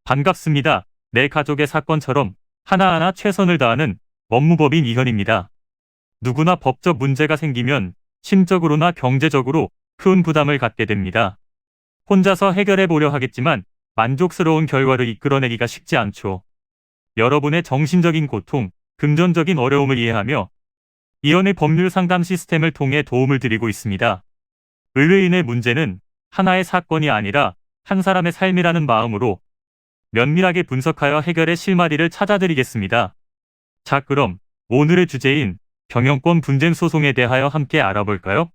반갑습니다. 내 가족의 사건처럼 하나하나 최선을 다하는 법무법인 이현입니다. 누구나 법적 문제가 생기면 심적으로나 경제적으로 큰 부담을 갖게 됩니다. 혼자서 해결해 보려 하겠지만 만족스러운 결과를 이끌어내기가 쉽지 않죠. 여러분의 정신적인 고통, 금전적인 어려움을 이해하며 이현의 법률 상담 시스템을 통해 도움을 드리고 있습니다. 의뢰인의 문제는 하나의 사건이 아니라 한 사람의 삶이라는 마음으로 면밀하게 분석하여 해결의 실마리를 찾아드리겠습니다. 자, 그럼 오늘의 주제인 경영권 분쟁 소송에 대하여 함께 알아볼까요?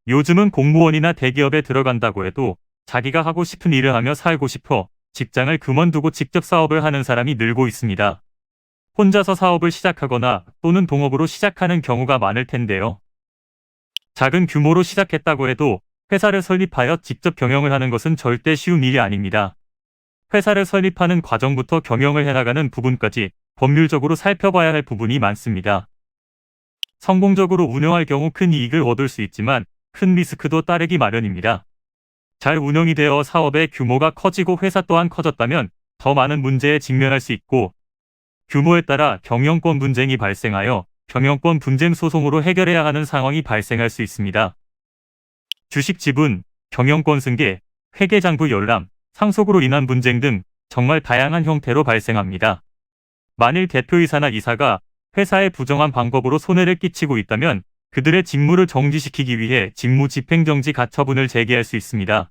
요즘은 공무원이나 대기업에 들어간다고 해도 자기가 하고 싶은 일을 하며 살고 싶어 직장을 그만두고 직접 사업을 하는 사람이 늘고 있습니다. 혼자서 사업을 시작하거나 또는 동업으로 시작하는 경우가 많을 텐데요. 작은 규모로 시작했다고 해도 회사를 설립하여 직접 경영을 하는 것은 절대 쉬운 일이 아닙니다. 회사를 설립하는 과정부터 경영을 해나가는 부분까지 법률적으로 살펴봐야 할 부분이 많습니다. 성공적으로 운영할 경우 큰 이익을 얻을 수 있지만 큰 리스크도 따르기 마련입니다. 잘 운영이 되어 사업의 규모가 커지고 회사 또한 커졌다면 더 많은 문제에 직면할 수 있고, 규모에 따라 경영권 분쟁이 발생하여 경영권 분쟁 소송으로 해결해야 하는 상황이 발생할 수 있습니다. 주식 지분, 경영권 승계, 회계장부 열람, 상속으로 인한 분쟁 등 정말 다양한 형태로 발생합니다. 만일 대표이사나 이사가 회사에 부정한 방법으로 손해를 끼치고 있다면 그들의 직무를 정지시키기 위해 직무집행정지 가처분을 제기할 수 있습니다.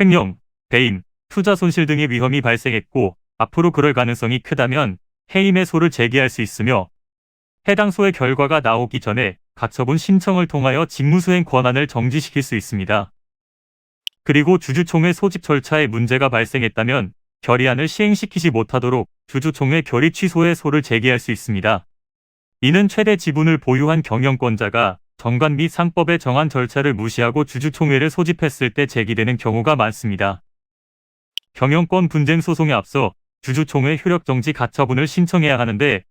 횡령, 배임, 투자 손실 등의 위험이 발생했고 앞으로 그럴 가능성이 크다면 해임해소를 제기할 수 있으며, 해당 소의 결과가 나오기 전에 가처분 신청을 통하여 직무수행 권한을 정지시킬 수 있습니다. 그리고 주주총회 소집 절차에 문제가 발생했다면 결의안을 시행시키지 못하도록 주주총회 결의 취소의 소를 제기할 수 있습니다. 이는 최대 지분을 보유한 경영권자가 정관 및 상법에 정한 절차를 무시하고 주주총회를 소집했을 때 제기되는 경우가 많습니다. 경영권 분쟁 소송에 앞서 주주총회 효력정지 가처분을 신청해야 하는데,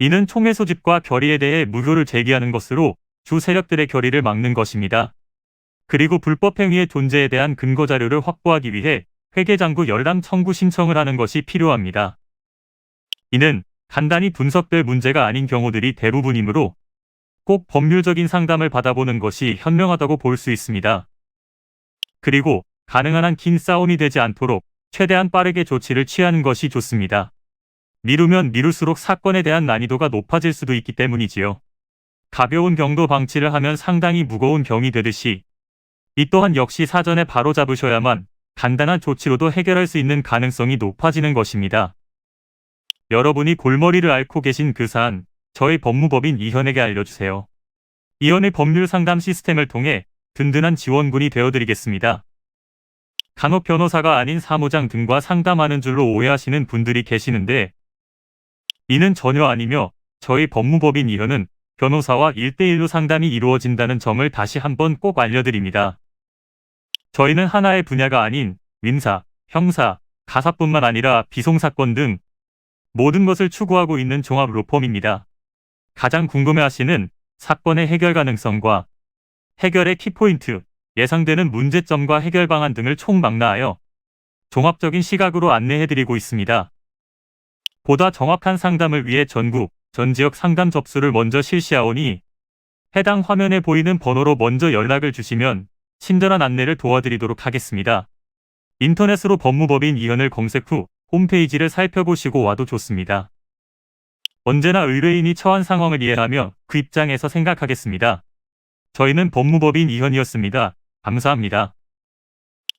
이는 총회 소집과 결의에 대해 무효를 제기하는 것으로 주 세력들의 결의를 막는 것입니다. 그리고 불법 행위의 존재에 대한 근거 자료를 확보하기 위해 회계장부 열람 청구 신청을 하는 것이 필요합니다. 이는 간단히 분석될 문제가 아닌 경우들이 대부분이므로 꼭 법률적인 상담을 받아보는 것이 현명하다고 볼 수 있습니다. 그리고 가능한 한 긴 싸움이 되지 않도록 최대한 빠르게 조치를 취하는 것이 좋습니다. 미루면 미룰수록 사건에 대한 난이도가 높아질 수도 있기 때문이지요. 가벼운 경도 방치를 하면 상당히 무거운 병이 되듯이 이 또한 역시 사전에 바로잡으셔야만 간단한 조치로도 해결할 수 있는 가능성이 높아지는 것입니다. 여러분이 골머리를 앓고 계신 그 사안, 저희 법무법인 이현에게 알려주세요. 이현의 법률 상담 시스템을 통해 든든한 지원군이 되어드리겠습니다. 간혹 변호사가 아닌 사무장 등과 상담하는 줄로 오해하시는 분들이 계시는데, 이는 전혀 아니며 저희 법무법인 이현은 변호사와 1대1로 상담이 이루어진다는 점을 다시 한번 꼭 알려드립니다. 저희는 하나의 분야가 아닌 민사, 형사, 가사뿐만 아니라 비송사건 등 모든 것을 추구하고 있는 종합 로펌입니다. 가장 궁금해하시는 사건의 해결 가능성과 해결의 키포인트, 예상되는 문제점과 해결 방안 등을 총망라하여 종합적인 시각으로 안내해드리고 있습니다. 보다 정확한 상담을 위해 전국, 전 지역 상담 접수를 먼저 실시하오니 해당 화면에 보이는 번호로 먼저 연락을 주시면 친절한 안내를 도와드리도록 하겠습니다. 인터넷으로 법무법인 이현을 검색 후 홈페이지를 살펴보시고 와도 좋습니다. 언제나 의뢰인이 처한 상황을 이해하며 그 입장에서 생각하겠습니다. 저희는 법무법인 이현이었습니다. 감사합니다.